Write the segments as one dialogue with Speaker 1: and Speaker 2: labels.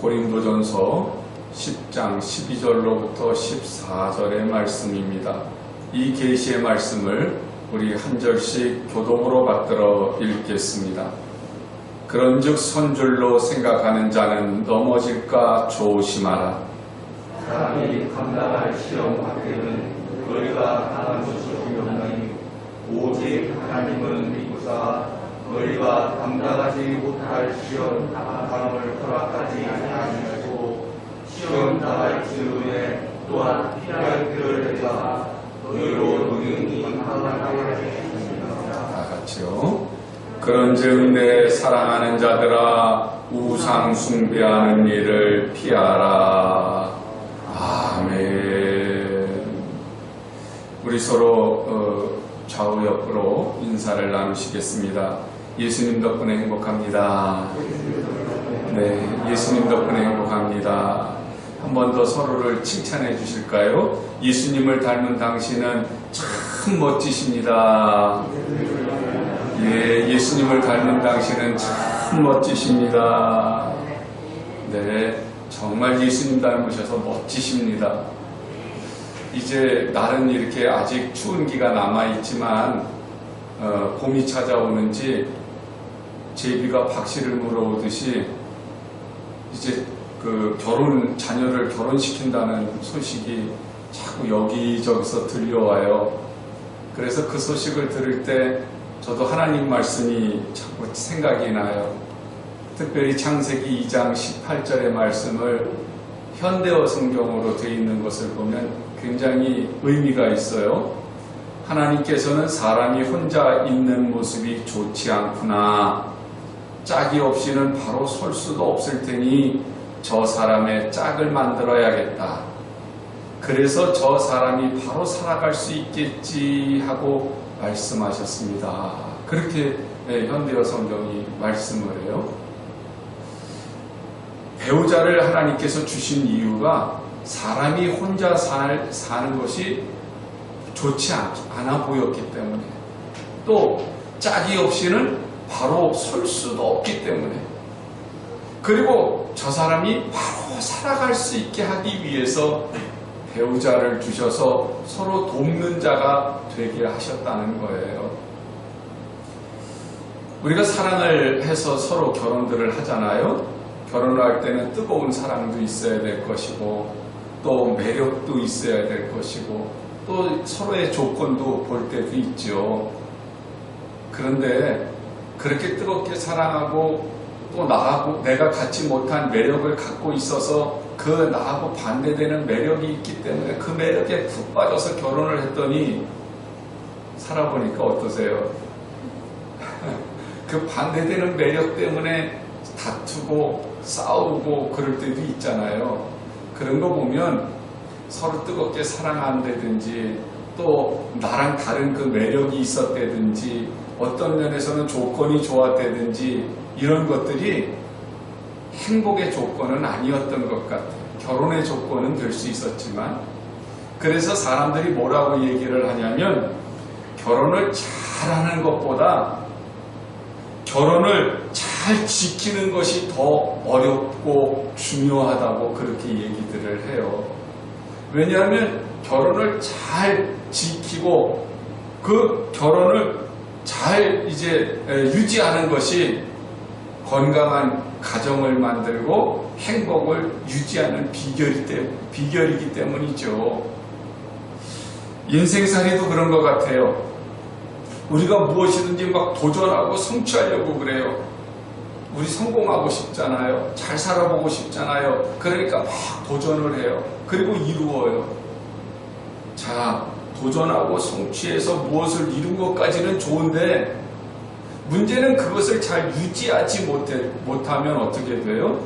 Speaker 1: 고린도전서 10장 12절로부터 14절의 말씀입니다. 이 계시의 말씀을 우리 한 절씩 교독으로 받들어 읽겠습니다. 그런즉 선줄로 생각하는 자는 넘어질까 조심하라.
Speaker 2: 사람이 감당할 시험 밖에는 너희가 당한 것이 없나니 오직 하나님은 믿사 너희가 감당하지 못할 시험 당함을 허락하지 아니하시고 시험 당할 즈음에 또한 피할 길을 내사 너희로 능히 감당하게 하시겠습니다.
Speaker 1: 다 같이요. 그런즉 내 사랑하는 자들아 우상 숭배하는 일을 피하라. 아멘. 우리 서로 좌우 옆으로 인사를 나누시겠습니다. 예수님 덕분에 행복합니다. 네, 예수님 덕분에 행복합니다. 한 번 더 서로를 칭찬해 주실까요? 예수님을 닮은 당신은 참 멋지십니다. 예, 예수님을 닮은 당신은 참 멋지십니다. 네, 정말 예수님 닮으셔서 멋지십니다. 이제 날은 이렇게 아직 추운 기가 남아있지만 봄이 찾아오는지 제비가 박씨를 물어오듯이 이제 그 자녀를 결혼시킨다는 소식이 자꾸 여기저기서 들려와요. 그래서 그 소식을 들을 때 저도 하나님 말씀이 자꾸 생각이 나요. 특별히 창세기 2장 18절의 말씀을 현대어 성경으로 되어 있는 것을 보면 굉장히 의미가 있어요. 하나님께서는 사람이 혼자 있는 모습이 좋지 않구나. 짝이 없이는 바로 설 수도 없을 테니 저 사람의 짝을 만들어야겠다. 그래서 저 사람이 바로 살아갈 수 있겠지 하고 말씀하셨습니다. 그렇게 현대어 성경이 말씀을 해요. 배우자를 하나님께서 주신 이유가 사람이 혼자 사는 것이 좋지 않아 보였기 때문에, 또 짝이 없이는 바로 설 수도 없기 때문에, 그리고 저 사람이 바로 살아갈 수 있게 하기 위해서 배우자를 주셔서 서로 돕는 자가 되게 하셨다는 거예요. 우리가 사랑을 해서 서로 결혼들을 하잖아요. 결혼을 할 때는 뜨거운 사랑도 있어야 될 것이고, 또 매력도 있어야 될 것이고, 또 서로의 조건도 볼 때도 있죠. 그런데 그렇게 뜨겁게 사랑하고 또 나하고 내가 갖지 못한 매력을 갖고 있어서 그 나하고 반대되는 매력이 있기 때문에 그 매력에 푹 빠져서 결혼을 했더니 살아보니까 어떠세요? 그 반대되는 매력 때문에 다투고 싸우고 그럴 때도 있잖아요. 그런 거 보면 서로 뜨겁게 사랑한다든지 또 나랑 다른 그 매력이 있었다든지 어떤 면에서는 조건이 좋았다든지 이런 것들이 행복의 조건은 아니었던 것 같아요. 결혼의 조건은 될 수 있었지만, 그래서 사람들이 뭐라고 얘기를 하냐면 결혼을 잘하는 것보다 결혼을 잘 지키는 것이 더 어렵고 중요하다고 그렇게 얘기들을 해요. 왜냐하면 결혼을 잘 지키고 그 결혼을 잘 이제 유지하는 것이 건강한 가정을 만들고 행복을 유지하는 비결이기 때문이죠. 인생살이도 그런 것 같아요. 우리가 무엇이든지 막 도전하고 성취하려고 그래요. 우리 성공하고 싶잖아요. 잘 살아보고 싶잖아요. 그러니까 막 도전을 해요. 그리고 이루어요. 자, 도전하고 성취해서 무엇을 이룬 것까지는 좋은데 문제는 그것을 잘 유지하지 못하면 어떻게 돼요?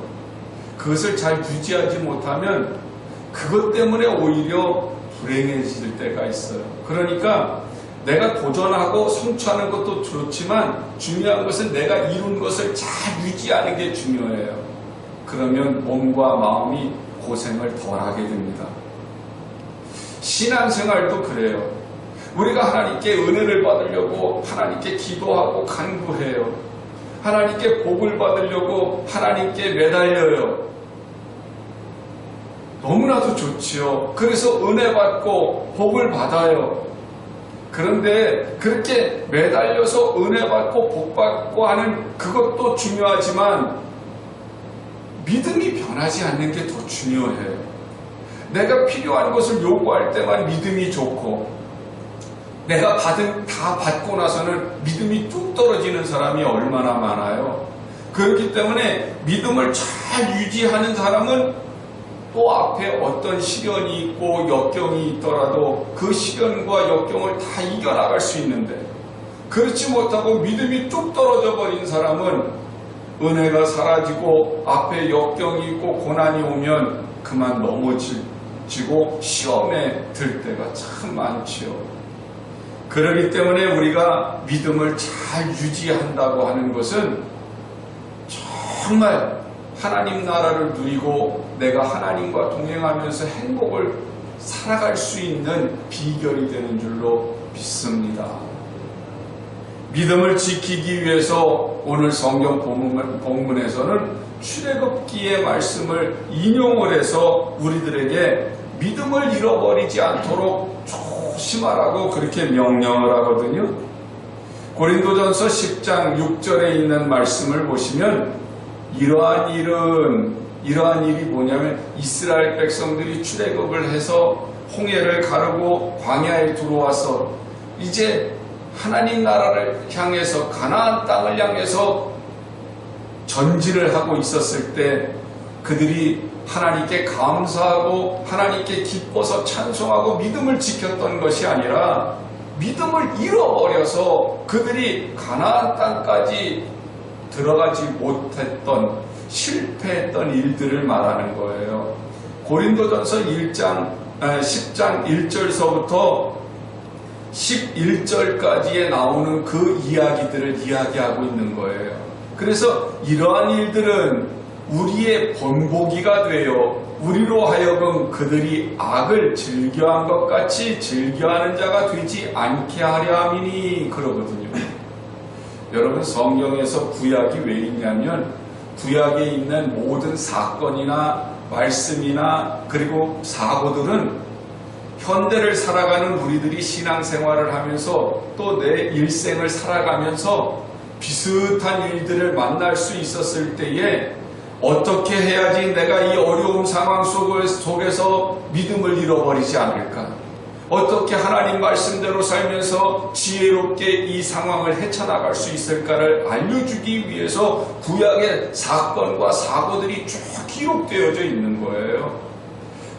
Speaker 1: 그것을 잘 유지하지 못하면 그것 때문에 오히려 불행해질 때가 있어요. 그러니까 내가 도전하고 성취하는 것도 좋지만 중요한 것은 내가 이룬 것을 잘 유지하는 게 중요해요. 그러면 몸과 마음이 고생을 덜 하게 됩니다. 신앙생활도 그래요. 우리가 하나님께 은혜를 받으려고 하나님께 기도하고 간구해요. 하나님께 복을 받으려고 하나님께 매달려요. 너무나도 좋지요. 그래서 은혜 받고 복을 받아요. 그런데 그렇게 매달려서 은혜 받고 복 받고 하는 그것도 중요하지만 믿음이 변하지 않는 게 더 중요해요. 내가 필요한 것을 요구할 때만 믿음이 좋고 내가 다 받고 나서는 믿음이 뚝 떨어지는 사람이 얼마나 많아요. 그렇기 때문에 믿음을 잘 유지하는 사람은 또 앞에 어떤 시련이 있고 역경이 있더라도 그 시련과 역경을 다 이겨나갈 수 있는데, 그렇지 못하고 믿음이 뚝 떨어져 버린 사람은 은혜가 사라지고 앞에 역경이 있고 고난이 오면 그만 넘어지고 시험에 들 때가 참 많지요. 그렇기 때문에 우리가 믿음을 잘 유지한다고 하는 것은 정말 하나님 나라를 누리고 내가 하나님과 동행하면서 행복을 살아갈 수 있는 비결이 되는 줄로 믿습니다. 믿음을 지키기 위해서 오늘 성경 본문에서는 출애굽기의 말씀을 인용을 해서 우리들에게 믿음을 잃어버리지 않도록 조심하라고 그렇게 명령을 하거든요. 고린도전서 10장 6절에 있는 말씀을 보시면 이러한 일이 뭐냐면 이스라엘 백성들이 출애굽을 해서 홍해를 가르고 광야에 들어와서 이제 하나님 나라를 향해서 가나안 땅을 향해서 전진을 하고 있었을 때 그들이 하나님께 감사하고 하나님께 기뻐서 찬송하고 믿음을 지켰던 것이 아니라 믿음을 잃어버려서 그들이 가나안 땅까지 들어가지 못했던 실패했던 일들을 말하는 거예요. 고린도전서 10장 1절서부터 11절까지에 나오는 그 이야기들을 이야기하고 있는 거예요. 그래서 이러한 일들은 우리의 본보기가 되어 우리로 하여금 그들이 악을 즐겨한 것 같이 즐겨하는 자가 되지 않게 하려 함이니 그러거든요. 여러분, 성경에서 구약이 왜 있냐면 구약에 있는 모든 사건이나 말씀이나 그리고 사고들은 현대를 살아가는 우리들이 신앙생활을 하면서 또 내 일생을 살아가면서 비슷한 일들을 만날 수 있었을 때에 어떻게 해야지 내가 이 어려운 상황 속에서 믿음을 잃어버리지 않을까? 어떻게 하나님 말씀대로 살면서 지혜롭게 이 상황을 헤쳐나갈 수 있을까를 알려주기 위해서 구약의 사건과 사고들이 쭉 기록되어져 있는 거예요.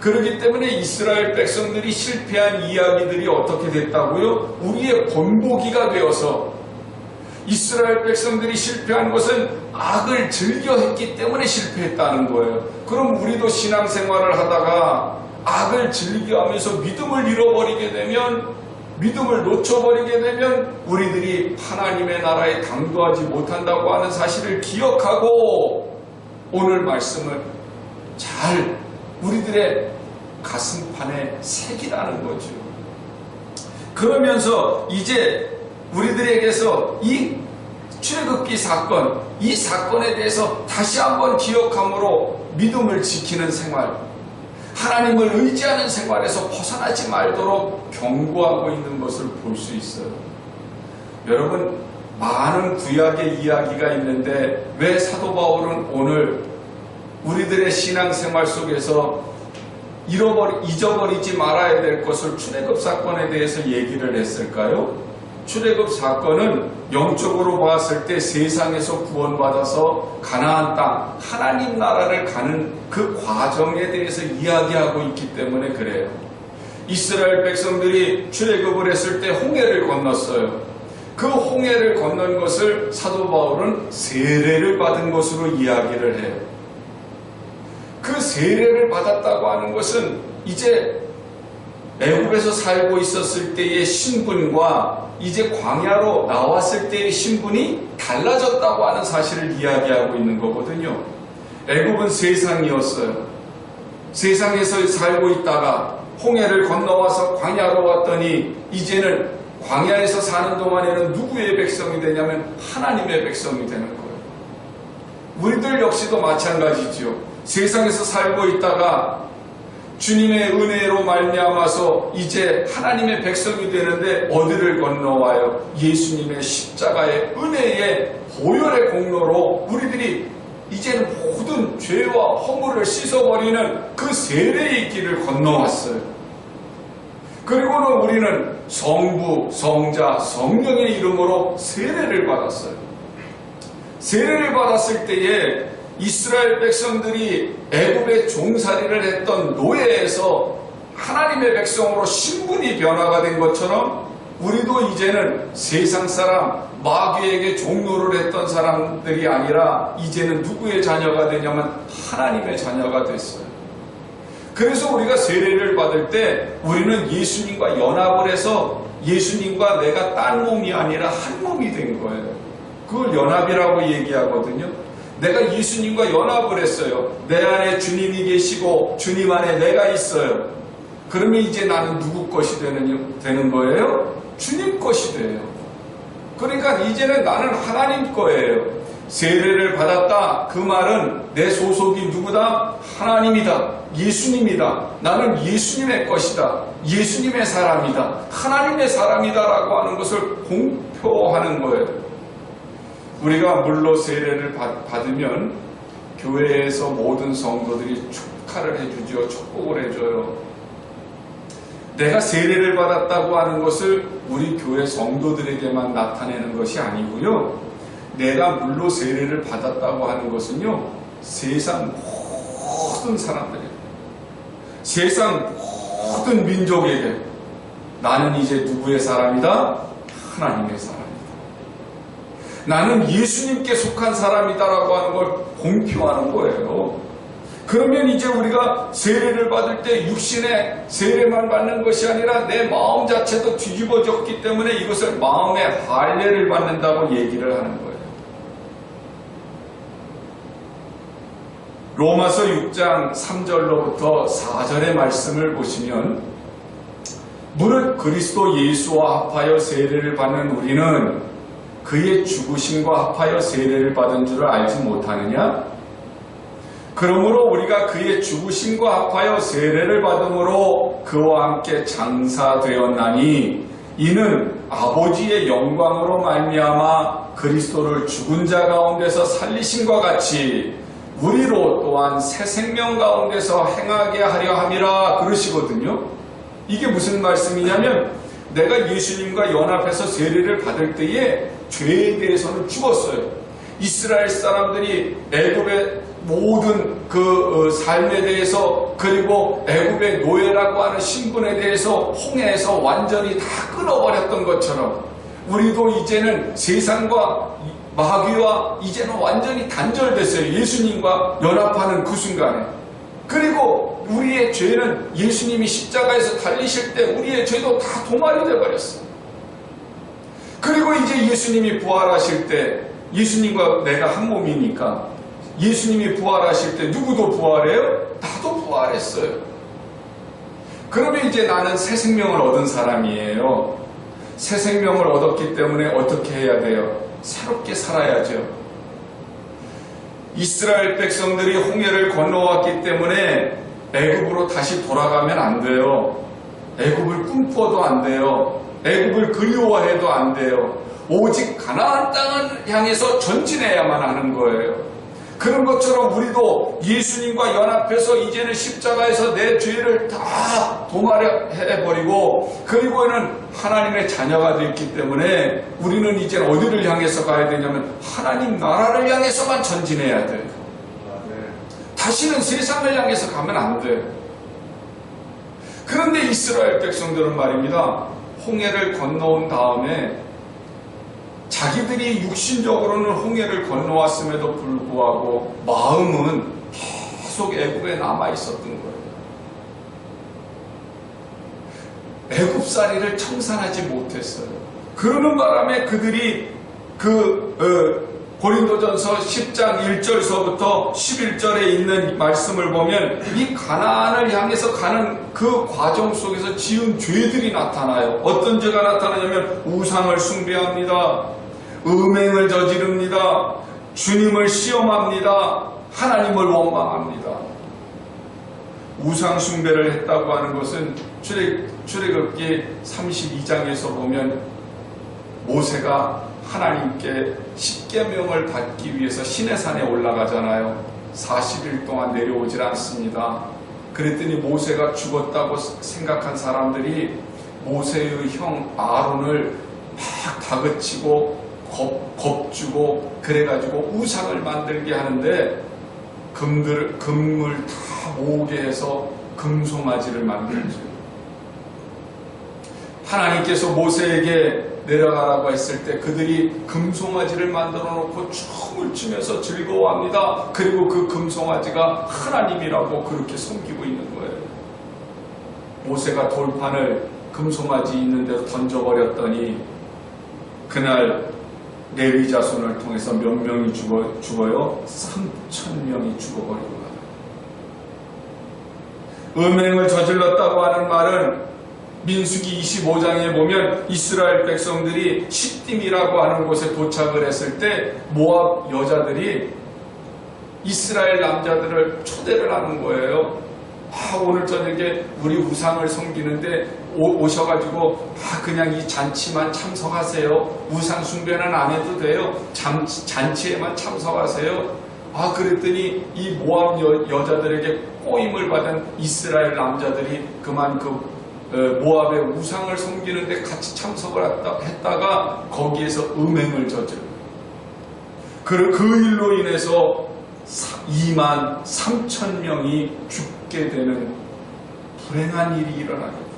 Speaker 1: 그렇기 때문에 이스라엘 백성들이 실패한 이야기들이 어떻게 됐다고요? 우리의 본보기가 되어서 이스라엘 백성들이 실패한 것은 악을 즐겨했기 때문에 실패했다는 거예요. 그럼 우리도 신앙생활을 하다가 악을 즐겨하면서 믿음을 잃어버리게 되면, 믿음을 놓쳐버리게 되면 우리들이 하나님의 나라에 당도하지 못한다고 하는 사실을 기억하고 오늘 말씀을 잘 우리들의 가슴판에 새기라는 거죠. 그러면서 이제 우리들에게서 이 출애굽기 사건, 이 사건에 대해서 다시 한번 기억함으로 믿음을 지키는 생활, 하나님을 의지하는 생활에서 벗어나지 말도록 경고하고 있는 것을 볼 수 있어요. 여러분, 많은 구약의 이야기가 있는데 왜 사도 바울은 오늘 우리들의 신앙생활 속에서 잊어버리지 말아야 될 것을 출애굽 사건에 대해서 얘기를 했을까요? 출애굽 사건은 영적으로 봤을 때 세상에서 구원받아서 가나안 땅, 하나님 나라를 가는 그 과정에 대해서 이야기하고 있기 때문에 그래요. 이스라엘 백성들이 출애굽을 했을 때 홍해를 건넜어요. 그 홍해를 건넌 것을 사도 바울은 세례를 받은 것으로 이야기를 해요. 그 세례를 받았다고 하는 것은 이제 애굽에서 살고 있었을 때의 신분과 이제 광야로 나왔을 때의 신분이 달라졌다고 하는 사실을 이야기하고 있는 거거든요. 애굽은 세상이었어요. 세상에서 살고 있다가 홍해를 건너와서 광야로 왔더니 이제는 광야에서 사는 동안에는 누구의 백성이 되냐면 하나님의 백성이 되는 거예요. 우리들 역시도 마찬가지죠. 세상에서 살고 있다가 주님의 은혜로 말미암아서 이제 하나님의 백성이 되는데 어디를 건너와요? 예수님의 십자가의 은혜의 보혈의 공로로 우리들이 이제는 모든 죄와 허물을 씻어버리는 그 세례의 길을 건너왔어요. 그리고는 우리는 성부, 성자, 성령의 이름으로 세례를 받았어요. 세례를 받았을 때에 이스라엘 백성들이 애굽의 종살이를 했던 노예에서 하나님의 백성으로 신분이 변화가 된 것처럼 우리도 이제는 세상 사람, 마귀에게 종노를 했던 사람들이 아니라 이제는 누구의 자녀가 되냐면 하나님의 자녀가 됐어요. 그래서 우리가 세례를 받을 때 우리는 예수님과 연합을 해서 예수님과 내가 딴 몸이 아니라 한 몸이 된 거예요. 그걸 연합이라고 얘기하거든요. 내가 예수님과 연합을 했어요. 내 안에 주님이 계시고 주님 안에 내가 있어요. 그러면 이제 나는 누구 것이 되는 거예요? 주님 것이 돼요. 그러니까 이제는 나는 하나님 거예요. 세례를 받았다. 그 말은 내 소속이 누구다? 하나님이다. 예수님이다. 나는 예수님의 것이다. 예수님의 사람이다. 하나님의 사람이다라고 하는 것을 공표하는 거예요. 우리가 물로 세례를 받으면 교회에서 모든 성도들이 축하를 해주죠. 축복을 해줘요. 내가 세례를 받았다고 하는 것을 우리 교회 성도들에게만 나타내는 것이 아니고요. 내가 물로 세례를 받았다고 하는 것은요. 세상 모든 사람들에게, 세상 모든 민족에게 나는 이제 누구의 사람이다? 하나님의 사람이다. 나는 예수님께 속한 사람이다라고 하는 걸 공표하는 거예요. 그러면 이제 우리가 세례를 받을 때 육신의 세례만 받는 것이 아니라 내 마음 자체도 뒤집어졌기 때문에 이것을 마음의 할례를 받는다고 얘기를 하는 거예요. 로마서 6장 3절로부터 4절의 말씀을 보시면 무릇 그리스도 예수와 합하여 세례를 받는 우리는 그의 죽으심과 합하여 세례를 받은 줄을 알지 못하느냐? 그러므로 우리가 그의 죽으심과 합하여 세례를 받음으로 그와 함께 장사되었나니 이는 아버지의 영광으로 말미암아 그리스도를 죽은 자 가운데서 살리심과 같이 우리로 또한 새 생명 가운데서 행하게 하려 함이라 그러시거든요. 이게 무슨 말씀이냐면 내가 예수님과 연합해서 세례를 받을 때에 죄에 대해서는 죽었어요. 이스라엘 사람들이 애굽의 모든 그 삶에 대해서 그리고 애굽의 노예라고 하는 신분에 대해서 홍해에서 완전히 다 끊어버렸던 것처럼 우리도 이제는 세상과 마귀와 이제는 완전히 단절됐어요. 예수님과 연합하는 그 순간에. 그리고 우리의 죄는 예수님이 십자가에서 달리실 때 우리의 죄도 다 도말이 돼버렸어요. 그리고 이제 예수님이 부활하실 때 예수님과 내가 한 몸이니까 예수님이 부활하실 때 누구도 부활해요? 나도 부활했어요. 그러면 이제 나는 새 생명을 얻은 사람이에요. 새 생명을 얻었기 때문에 어떻게 해야 돼요? 새롭게 살아야죠. 이스라엘 백성들이 홍해를 건너왔기 때문에 애굽으로 다시 돌아가면 안 돼요. 애굽을 꿈꿔도 안 돼요. 애굽을 그리워해도 안 돼요. 오직 가나안 땅을 향해서 전진해야만 하는 거예요. 그런 것처럼 우리도 예수님과 연합해서 이제는 십자가에서 내 죄를 다 도말해버리고 그리고는 하나님의 자녀가 되었기 때문에 우리는 이제 어디를 향해서 가야 되냐면 하나님 나라를 향해서만 전진해야 돼요. 다시는 세상을 향해서 가면 안 돼요. 그런데 이스라엘 백성들은 말입니다. 홍해를 건너온 다음에 자기들이 육신적으로는 홍해를 건너왔음에도 불구하고 마음은 계속 애굽에 남아있었던 거예요. 애굽살이를 청산하지 못했어요. 그러는 바람에 그들이 고린도전서 10장 1절서부터 11절에 있는 말씀을 보면 이 가나안을 향해서 가는 그 과정 속에서 지은 죄들이 나타나요. 어떤 죄가 나타나냐면 우상을 숭배합니다. 음행을 저지릅니다. 주님을 시험합니다. 하나님을 원망합니다. 우상 숭배를 했다고 하는 것은 출애굽기 32장에서 보면 모세가 하나님께 십계명을 받기 위해서 시내산에 올라가잖아요. 40일 동안 내려오질 않습니다. 그랬더니 모세가 죽었다고 생각한 사람들이 모세의 형 아론을 막 다그치고 겁주고 그래가지고 우상을 만들게 하는데 금을 다 모으게 해서 금송아지를 만들죠. 하나님께서 모세에게 내려가라고 했을 때 그들이 금송아지를 만들어 놓고 춤을 추면서 즐거워합니다. 그리고 그 금송아지가 하나님이라고 그렇게 섬기고 있는 거예요. 모세가 돌판을 금송아지 있는 데로 던져버렸더니 그날 레위 자손을 통해서 몇 명이 죽어요? 3,000명이 죽어버리고 음행을 저질렀다고 하는 말은 민수기 25장에 보면 이스라엘 백성들이 시딤이라고 하는 곳에 도착을 했을 때 모압 여자들이 이스라엘 남자들을 초대를 하는 거예요. 오늘 저녁에 우리 우상을 섬기는데 오셔가지고 그냥 이 잔치만 참석하세요. 우상 숭배는 안 해도 돼요. 잔치에만 참석하세요. 그랬더니 이 모압 여자들에게 꼬임을 받은 이스라엘 남자들이 그만 모압의 우상을 섬기는데 같이 참석을 했다가 거기에서 음행을 저질러. 그 일로 인해서 23,000명이 죽게 되는 불행한 일이 일어나게 되죠.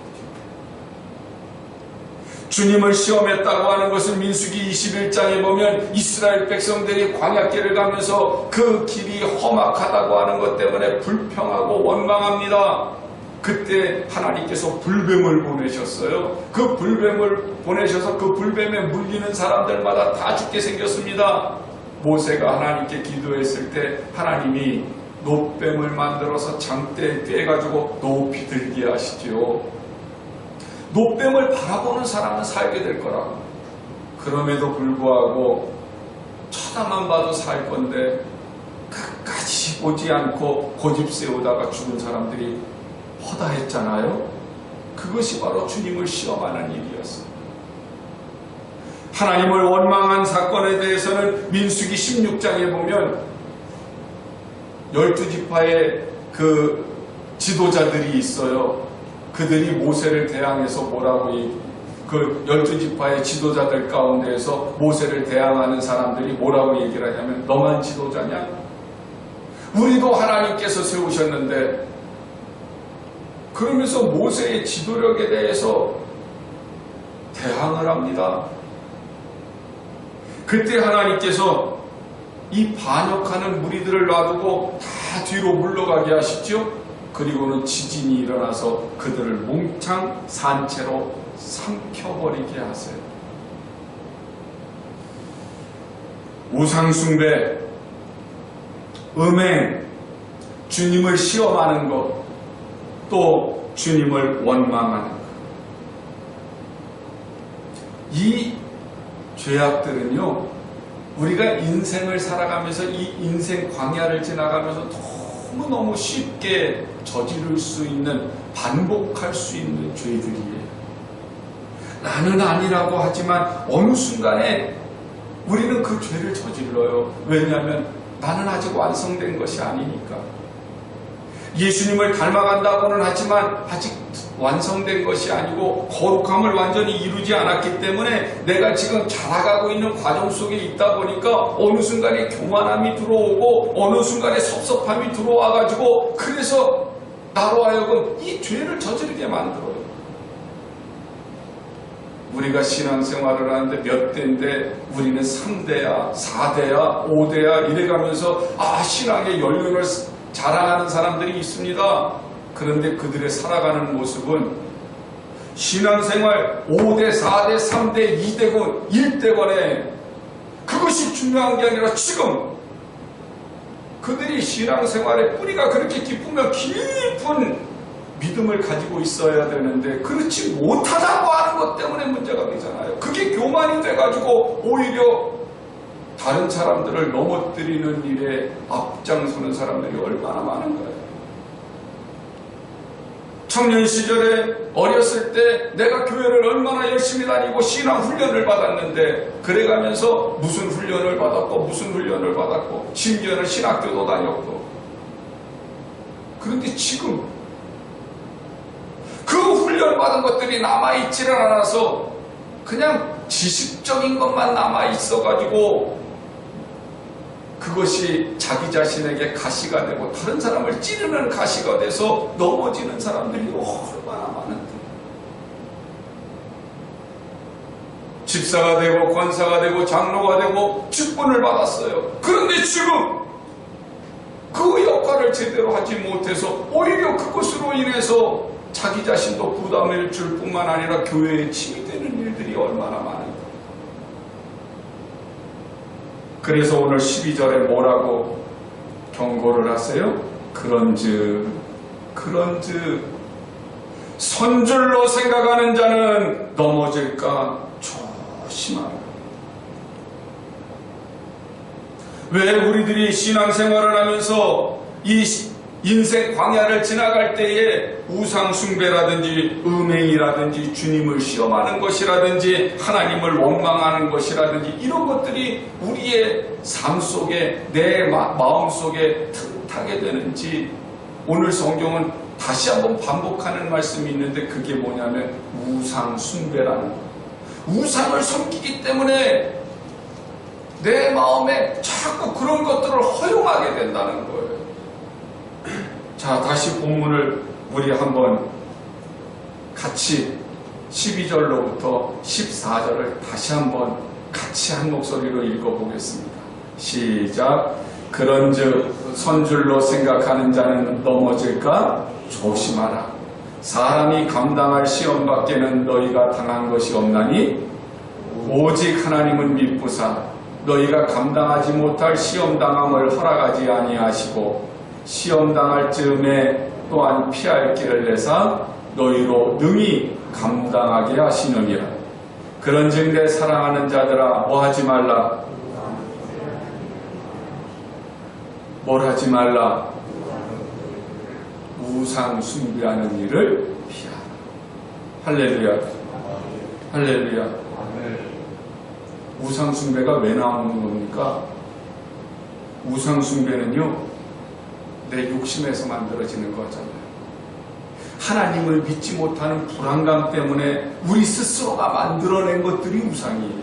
Speaker 1: 주님을 시험했다고 하는 것은 민수기 21장에 보면 이스라엘 백성들이 광야길을 가면서 그 길이 험악하다고 하는 것 때문에 불평하고 원망합니다. 그때 하나님께서 불뱀을 보내셨어요. 그 불뱀을 보내셔서 그 불뱀에 물리는 사람들마다 다 죽게 생겼습니다. 모세가 하나님께 기도했을 때 하나님이 놋뱀을 만들어서 장대에 꿰가지고 높이 들게 하시지요. 놋뱀을 바라보는 사람은 살게 될 거라고. 그럼에도 불구하고 쳐다만 봐도 살 건데 끝까지 보지 않고 고집 세우다가 죽은 사람들이 허다했잖아요. 그것이 바로 주님을 시험하는 일이었어요. 하나님을 원망한 사건에 대해서는 민수기 16장에 보면 12지파의 그 지도자들이 있어요. 그들이 모세를 대항해서 뭐라고 그 12지파의 지도자들 가운데에서 모세를 대항하는 사람들이 뭐라고 얘기를 하냐면 너만 지도자냐? 우리도 하나님께서 세우셨는데 그러면서 모세의 지도력에 대해서 대항을 합니다. 그때 하나님께서 이 반역하는 무리들을 놔두고 다 뒤로 물러가게 하시죠. 그리고는 지진이 일어나서 그들을 몽창 산채로 삼켜버리게 하세요. 우상숭배, 음행, 주님을 시험하는 것, 또 주님을 원망하는 것. 이 죄악들은요, 우리가 인생을 살아가면서 이 인생 광야를 지나가면서 너무너무 쉽게 저지를 수 있는, 반복할 수 있는 죄들이에요. 나는 아니라고 하지만 어느 순간에 우리는 그 죄를 저질러요. 왜냐하면 나는 아직 완성된 것이 아니니까. 예수님을 닮아간다고는 하지만 아직 완성된 것이 아니고 거룩함을 완전히 이루지 않았기 때문에 내가 지금 자라가고 있는 과정 속에 있다 보니까 어느 순간에 교만함이 들어오고 어느 순간에 섭섭함이 들어와가지고 그래서 나로 하여금 이 죄를 저지르게 만들어요. 우리가 신앙생활을 하는데 몇 대인데 우리는 3대야, 4대야, 5대야 이래가면서 신앙의 연륜을 자랑하는 사람들이 있습니다. 그런데 그들의 살아가는 모습은 신앙생활 5대, 4대, 3대, 2대권, 1대권에 그것이 중요한 게 아니라 지금 그들이 신앙생활의 뿌리가 그렇게 깊으면 깊은 믿음을 가지고 있어야 되는데 그렇지 못하다고 하는 것 때문에 문제가 되잖아요. 그게 교만이 돼가지고 오히려 다른 사람들을 넘어뜨리는 일에 앞장서는 사람들이 얼마나 많은가요? 청년 시절에 어렸을 때 내가 교회를 얼마나 열심히 다니고 신앙 훈련을 받았는데 그래가면서 무슨 훈련을 받았고 무슨 훈련을 받았고 심지어는 신학교도 다녔고 그런데 지금 그 훈련받은 것들이 남아있지를 않아서 그냥 지식적인 것만 남아있어가지고 그것이 자기 자신에게 가시가 되고 다른 사람을 찌르는 가시가 돼서 넘어지는 사람들이 얼마나 많은데 집사가 되고 권사가 되고 장로가 되고 직분을 받았어요. 그런데 지금 그 역할을 제대로 하지 못해서 오히려 그것으로 인해서 자기 자신도 부담을 줄 뿐만 아니라 교회에 침이 되는 일들이 얼마나 많은가. 그래서 오늘 12절에 뭐라고 경고를 하세요? 그런즉 선줄로 생각하는 자는 넘어질까 조심하라. 왜 우리들이 신앙생활을 하면서 이 인생 광야를 지나갈 때에 우상숭배라든지 음행이라든지 주님을 시험하는 것이라든지 하나님을 원망하는 것이라든지 이런 것들이 우리의 삶 속에 내 마음 속에 틈타게 되는지 오늘 성경은 다시 한번 반복하는 말씀이 있는데 그게 뭐냐면 우상숭배라는 거예요. 우상을 섬기기 때문에 내 마음에 자꾸 그런 것들을 허용하게 된다는 거예요. 자, 다시 본문을 우리 한번 같이 12절로부터 14절을 다시 한번 같이 한 목소리로 읽어보겠습니다. 시작. 그런즉 선줄로 생각하는 자는 넘어질까 조심하라. 사람이 감당할 시험 밖에는 너희가 당한 것이 없나니 오직 하나님은 미쁘사 너희가 감당하지 못할 시험 당함을 허락하지 아니하시고 시험 당할 즈음에 또한 피할 길을 내사 너희로 능히 감당하게 하시느니라. 그런즉 내 사랑하는 자들아 뭐 하지 말라? 뭘 하지 말라? 우상 숭배하는 일을 피하라. 할렐루야. 할렐루야. 우상 숭배가 왜 나오는 겁니까? 우상 숭배는요 내 욕심에서 만들어지는 거잖아요. 하나님을 믿지 못하는 불안감 때문에 우리 스스로가 만들어낸 것들이 우상이에요.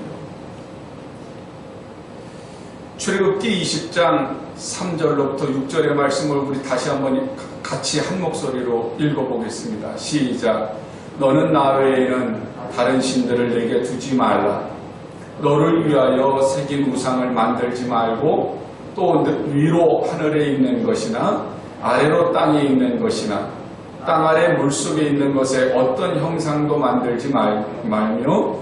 Speaker 1: 출애굽기 20장 3절로부터 6절의 말씀을 우리 다시 한번 같이 한 목소리로 읽어보겠습니다. 시작. 너는 나 외에는 다른 신들을 내게 두지 말라. 너를 위하여 새긴 우상을 만들지 말고 또 위로 하늘에 있는 것이나 아래로 땅에 있는 것이나 땅 아래 물속에 있는 것에 어떤 형상도 만들지 말며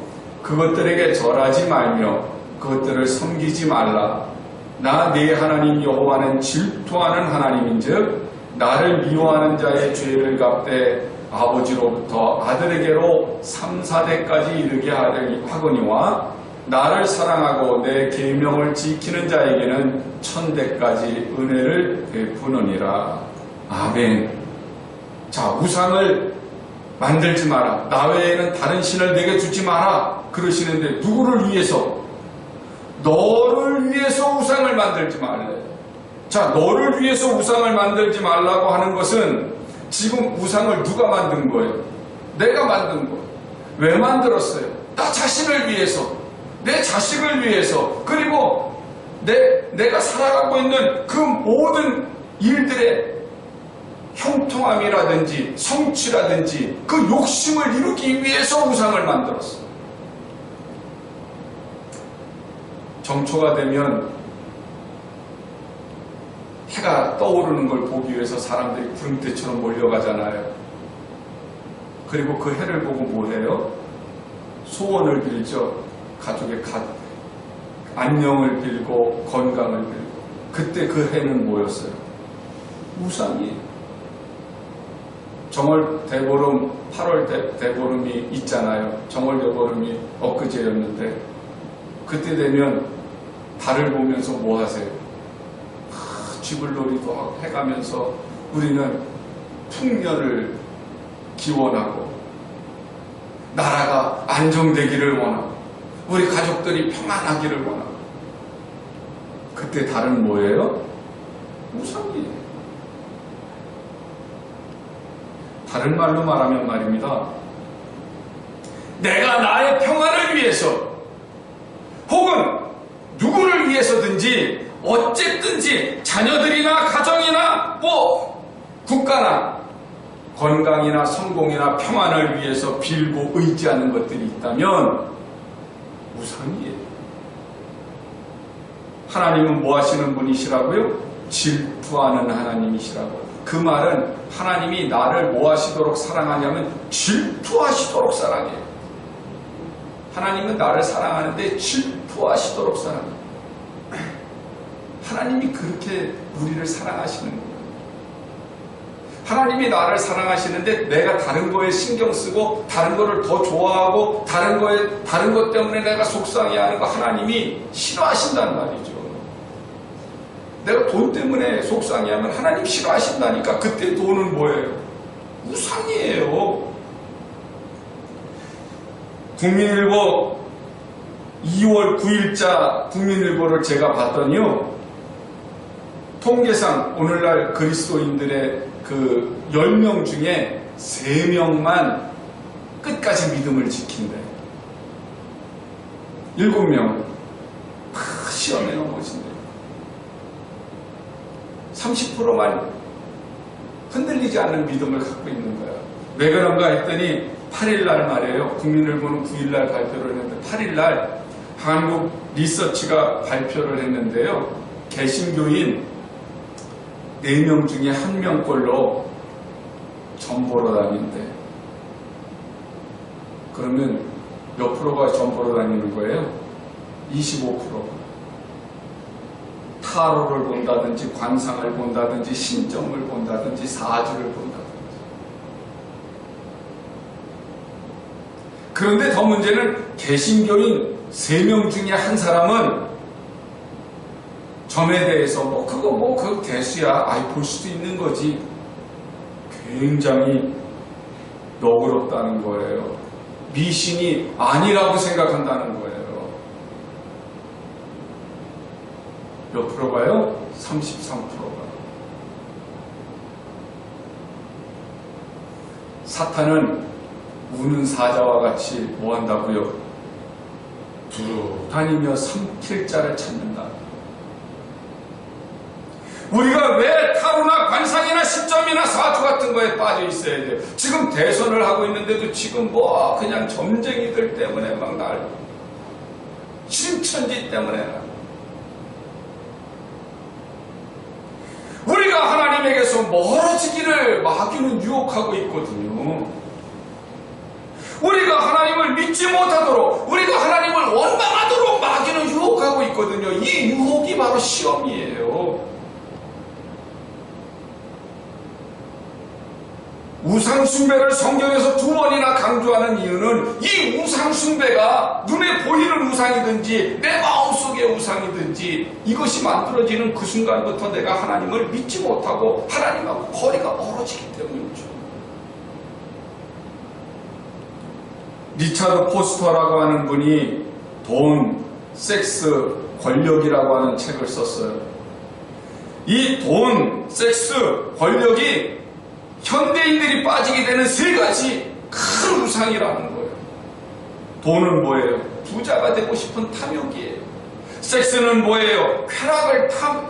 Speaker 1: 그것들에게 절하지 말며 그것들을 섬기지 말라. 나 네 하나님 여호와는 질투하는 하나님인즉 나를 미워하는 자의 죄를 갚되 아버지로부터 아들에게로 3, 4대까지 이르게 하거니와 나를 사랑하고 내 계명을 지키는 자에게는 1000대까지 은혜를 베푸느니라. 아멘. 자, 우상을 만들지 마라. 나 외에는 다른 신을 내게 주지 마라. 그러시는데 누구를 위해서? 너를 위해서 우상을 만들지 말래. 자, 너를 위해서 우상을 만들지 말라고 하는 것은 지금 우상을 누가 만든 거예요? 내가 만든 거예요. 왜 만들었어요? 나 자신을 위해서. 내 자식을 위해서 그리고 내가 살아가고 있는 그 모든 일들의 형통함이라든지 성취라든지 그 욕심을 이루기 위해서 우상을 만들었어. 정초가 되면 해가 떠오르는 걸 보기 위해서 사람들이 구름대처럼 몰려가잖아요. 그리고 그 해를 보고 뭐 해요? 소원을 빌죠. 가족의 안녕을 빌고 건강을 빌고. 그때 그 해는 뭐였어요? 우상이에요. 정월 대보름 8월 대보름이 있잖아요. 정월 대보름이 엊그제였는데 그때 되면 달을 보면서 뭐 하세요? 쥐불놀이도 해가면서 우리는 풍년을 기원하고 나라가 안정되기를 원하고 우리 가족들이 평안하기를 원하고 그때 달은 뭐예요? 우상이에요. 다른 말로 말하면 말입니다. 내가 나의 평안을 위해서 혹은 누구를 위해서든지 어쨌든지 자녀들이나 가정이나 뭐 국가나 건강이나 성공이나 평안을 위해서 빌고 의지하는 것들이 있다면 우상이에요. 하나님은 뭐 하시는 분이시라고요? 질투하는 하나님이시라고. 그 말은 하나님이 나를 뭐 하시도록 사랑하냐면 질투하시도록 사랑해요. 하나님은 나를 사랑하는데 질투하시도록 사랑해요. 하나님이 그렇게 우리를 사랑하시는 거예요. 하나님이 나를 사랑하시는데 내가 다른 거에 신경 쓰고 다른 거를 더 좋아하고 다른 것 때문에 내가 속상해하는 거 하나님이 싫어하신다는 말이죠. 내가 돈 때문에 속상해하면 하나님 싫어하신다니까. 그때 돈은 뭐예요? 우상이에요. 국민일보 2월 9일자 국민일보를 제가 봤더니요. 통계상 오늘날 그리스도인들의 그 10명 중에 3명만 끝까지 믿음을 지킨대. 7명은 다 시험에 넘어진대. 30%만 흔들리지 않는 믿음을 갖고 있는 거야. 왜 그런가 했더니 8일날 말이에요. 국민일보는 9일날 발표를 했는데 8일날 한국 리서치가 발표를 했는데요. 개신교인 4명 중에 1명꼴로 점 보러 다닌대. 그러면 몇 프로가 점 보러 다니는 거예요? 25%. 타로를 본다든지 관상을 본다든지 신점을 본다든지 사주를 본다든지. 그런데 더 문제는 개신교인 3명 중에 한 사람은 점에 대해서 그거 대수야. 볼 수도 있는 거지. 굉장히 너그럽다는 거예요. 미신이 아니라고 생각한다는 거예요. 몇 프로가요? 33%가. 사탄은 우는 사자와 같이 뭐 한다고요? 두루 다니며 삼킬 자를 찾는다. 우리가 왜 타로나 관상이나 신점이나 사주 같은 거에 빠져 있어야 돼요? 지금 대선을 하고 있는데도 지금 그냥 점쟁이들 때문에 막 날 신천지 때문에 우리가 하나님에게서 멀어지기를 마귀는 유혹하고 있거든요. 우리가 하나님을 믿지 못하도록, 우리가 하나님을 원망하도록 마귀는 유혹하고 있거든요. 이 유혹이 바로 시험이에요. 우상숭배를 성경에서 2번이나 강조하는 이유는 이 우상숭배가 눈에 보이는 우상이든지 내 마음속의 우상이든지 이것이 만들어지는 그 순간부터 내가 하나님을 믿지 못하고 하나님하고 거리가 멀어지기 때문이죠. 리차드 포스터라고 하는 분이 돈, 섹스, 권력이라고 하는 책을 썼어요. 이 돈, 섹스, 권력이 현대인들이 빠지게 되는 3가지 큰 우상이라는 거예요. 돈은 뭐예요? 부자가 되고 싶은 탐욕이에요. 섹스는 뭐예요? 쾌락을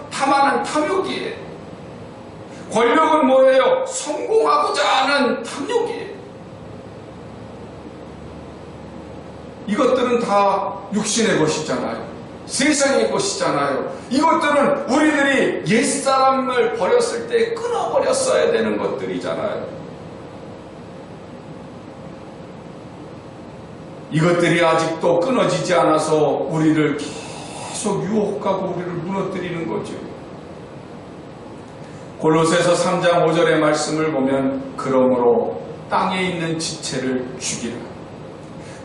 Speaker 1: 탐하는 탐욕이에요. 권력은 뭐예요? 성공하고자 하는 탐욕이에요. 이것들은 다 육신의 것이잖아요. 세상의 것이잖아요. 이것들은 우리들이 옛사람을 버렸을 때 끊어버렸어야 되는 것들이잖아요. 이것들이 아직도 끊어지지 않아서 우리를 계속 유혹하고 우리를 무너뜨리는 거죠. 골로새서 3장 5절의 말씀을 보면 그러므로 땅에 있는 지체를 죽이라.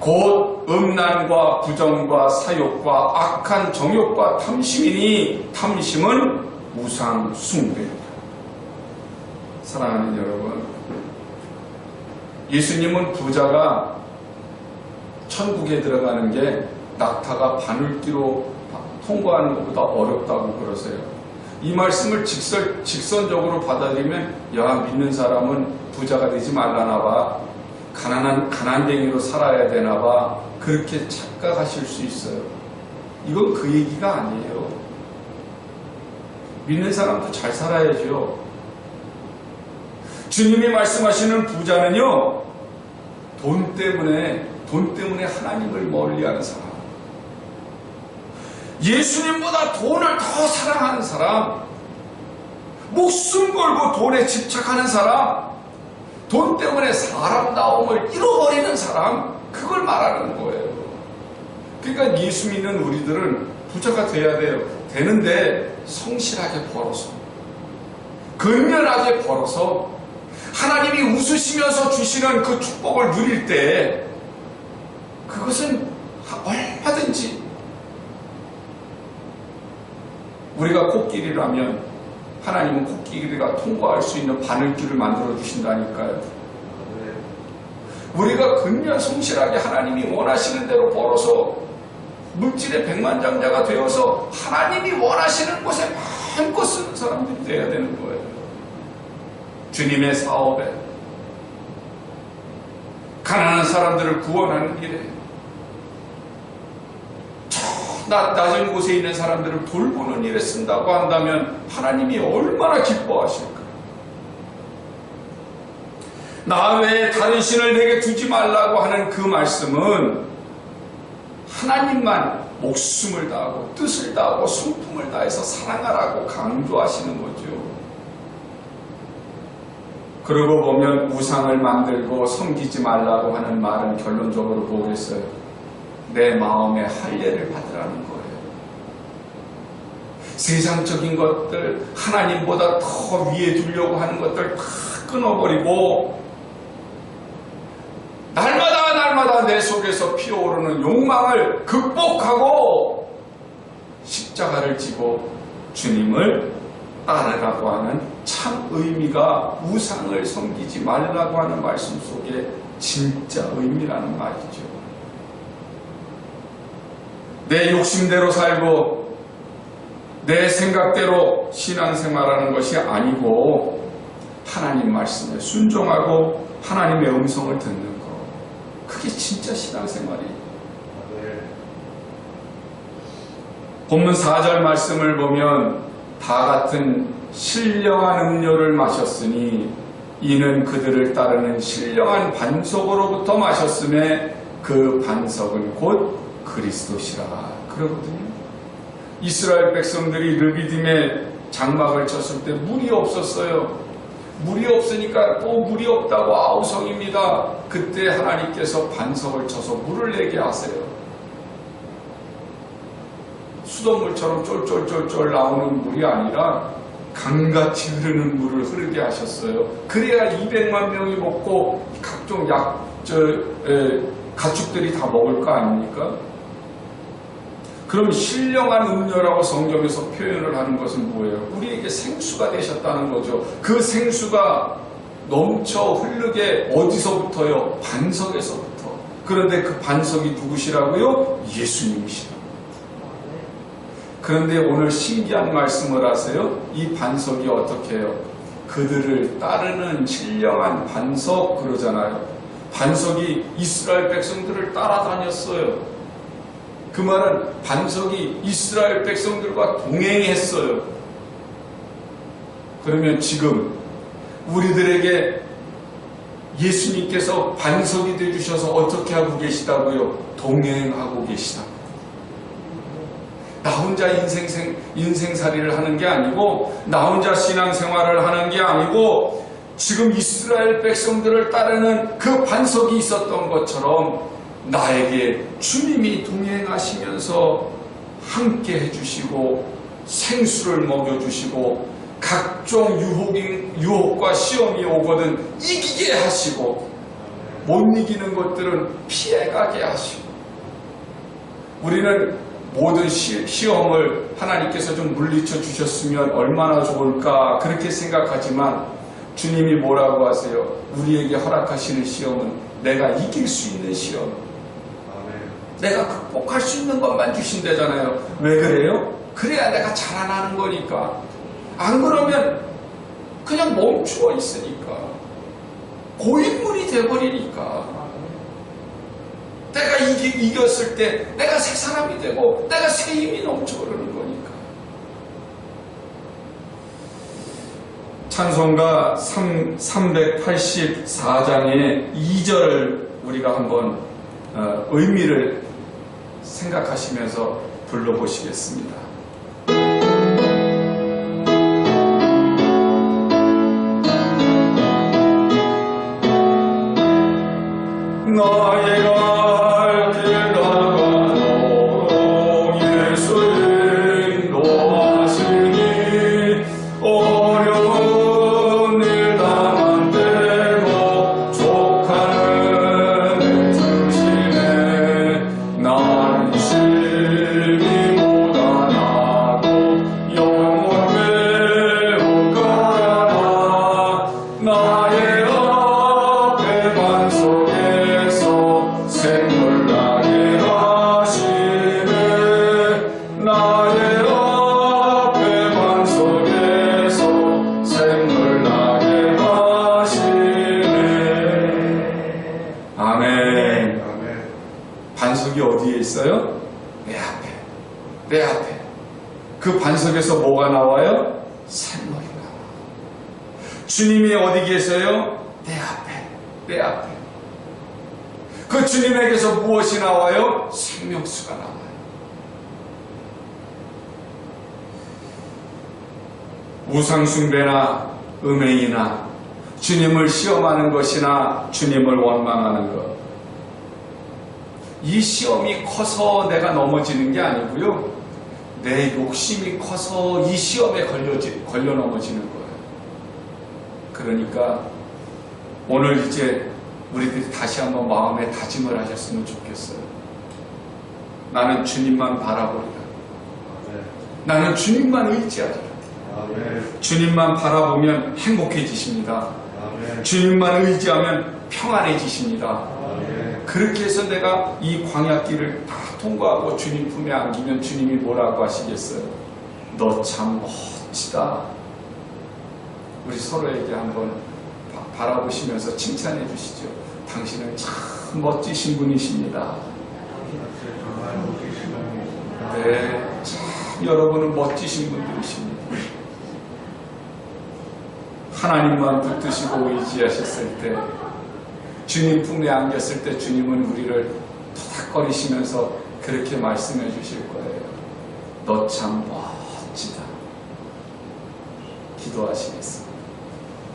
Speaker 1: 곧 음란과 부정과 사욕과 악한 정욕과 탐심이니 탐심은 우상 숭배이다. 사랑하는 여러분, 예수님은 부자가 천국에 들어가는 게 낙타가 바늘귀로 통과하는 것보다 어렵다고 그러세요. 이 말씀을 직선적으로 받아들이면 야, 믿는 사람은 부자가 되지 말라나 봐, 가난뱅이로 살아야 되나 봐, 그렇게 착각하실 수 있어요. 이건 그 얘기가 아니에요. 믿는 사람도 잘 살아야죠. 주님이 말씀하시는 부자는요, 돈 때문에 하나님을 멀리하는 사람, 예수님보다 돈을 더 사랑하는 사람, 목숨 걸고 돈에 집착하는 사람, 돈 때문에 사람다움을 잃어버리는 사람, 그걸 말하는 거예요. 그러니까 예수 믿는 우리들은 부자가 돼야 돼요. 되는데 성실하게 벌어서, 근면하게 벌어서 하나님이 웃으시면서 주시는 그 축복을 누릴 때 그것은 얼마든지, 우리가 코끼리라면 하나님은 코끼리가 통과할 수 있는 바늘길을 만들어 주신다니까요. 우리가 근면 성실하게 하나님이 원하시는 대로 벌어서 물질의 백만장자가 되어서 하나님이 원하시는 곳에 마음껏 쓰는 사람들이 되어야 되는 거예요. 주님의 사업에, 가난한 사람들을 구원하는 일에, 낮은 곳에 있는 사람들을 돌보는 일에 쓴다고 한다면 하나님이 얼마나 기뻐하실까. 나 외에 다른 신을 내게 두지 말라고 하는 그 말씀은 하나님만 목숨을 다하고 뜻을 다하고 성품을 다해서 사랑하라고 강조하시는 거죠. 그러고 보면 우상을 만들고 섬기지 말라고 하는 말은 결론적으로 보겠어요. 내 마음에 할례를 받으라는 거예요. 세상적인 것들, 하나님보다 더 위에 두려고 하는 것들 다 끊어버리고 날마다 내 속에서 피어오르는 욕망을 극복하고 십자가를 지고 주님을 따르라고 하는 참 의미가 우상을 섬기지 말라고 하는 말씀 속에 진짜 의미라는 말이죠. 내 욕심대로 살고 내 생각대로 신앙생활하는 것이 아니고 하나님 말씀에 순종하고 하나님의 음성을 듣는 것, 그게 진짜 신앙생활이에요. 본문 4절 말씀을 보면 다 같은 신령한 음료를 마셨으니 이는 그들을 따르는 신령한 반석으로부터 마셨음에 그 반석은 곧 그리스도시라 그러거든요. 이스라엘 백성들이 르비딤에 장막을 쳤을 때 물이 없었어요. 물이 없으니까 또 물이 없다고 아우성입니다. 그때 하나님께서 반석을 쳐서 물을 내게 하세요. 수돗물처럼 쫄쫄쫄쫄 나오는 물이 아니라 강같이 흐르는 물을 흐르게 하셨어요. 그래야 200만 명이 먹고 각종 가축들이 다 먹을 거 아닙니까? 그럼 신령한 음료라고 성경에서 표현을 하는 것은 뭐예요? 우리에게 생수가 되셨다는 거죠. 그 생수가 넘쳐 흐르게 어디서부터요? 반석에서부터. 그런데 그 반석이 누구시라고요? 예수님이시라고. 그런데 오늘 신기한 말씀을 하세요. 이 반석이 어떻게 해요? 그들을 따르는 신령한 반석 그러잖아요. 반석이 이스라엘 백성들을 따라다녔어요. 그 말은 반석이 이스라엘 백성들과 동행했어요. 그러면 지금 우리들에게 예수님께서 반석이 되어주셔서 어떻게 하고 계시다고요? 동행하고 계시다고. 나 혼자 인생살이를 하는 게 아니고, 나 혼자 신앙생활을 하는 게 아니고, 지금 이스라엘 백성들을 따르는 그 반석이 있었던 것처럼 나에게 주님이 동행하시면서 함께 해주시고 생수를 먹여주시고 각종 유혹과 시험이 오거든 이기게 하시고 못 이기는 것들은 피해가게 하시고, 우리는 모든 시험을 하나님께서 좀 물리쳐 주셨으면 얼마나 좋을까 그렇게 생각하지만 주님이 뭐라고 하세요? 우리에게 허락하시는 시험은 내가 이길 수 있는 시험, 내가 극복할 수 있는 것만 주신다잖아요. 왜 그래요? 그래야 내가 자라나는 거니까. 안 그러면 그냥 멈추어 있으니까, 고인물이 돼버리니까. 내가 이겼을 때 내가 새 사람이 되고 내가 새 힘이 넘쳐오르는 거니까. 찬송가 384장의 2절 우리가 한번 의미를 생각하시면서 불러보시겠습니다. 나의 갈 길 나가도록 예수 인도하시니 어려운 일 당한 때도 족하는 주시네. 나는 심히 못하나고 영원 매우 가나 나의 앞에 반석에서 샘물나게 하시네. 나의 앞에 반석에서 샘물나게 하시네. 아멘. 반석이 어디에 있어요? 내 앞에. 내 앞에. 그 반석에서 뭐가 나와요? 샘물이 나와. 주님이 어디 계세요? 내 앞에. 내 앞에. 그 주님에게서 무엇이 나와요? 생명수가 나와요. 우상숭배나 음행이나 주님을 시험하는 것이나 주님을 원망하는 것, 이 시험이 커서 내가 넘어지는 게 아니고요, 내 욕심이 커서 이 시험에 걸려 넘어지는 거예요. 그러니까 오늘 이제 우리들이 다시 한번 마음에 다짐을 하셨으면 좋겠어요. 나는 주님만 바라보리라. 나는 주님만 의지하리라. 주님만 바라보면 행복해지십니다. 주님만 의지하면 평안해지십니다. 그렇게 해서 내가 이 광야길을 다 통과하고 주님 품에 안기면 주님이 뭐라고 하시겠어요? 너 참 멋지다. 우리 서로에게 한번 바라보시면서 칭찬해 주시죠. 당신은 참 멋지신 분이십니다. 네, 참 여러분은 멋지신 분들이십니다. 하나님만 붙드시고 의지하셨을 때, 주님 품에 안겼을 때 주님은 우리를 토닥거리시면서 그렇게 말씀해 주실 거예요. 너 참 멋지다. 기도하시겠습니다.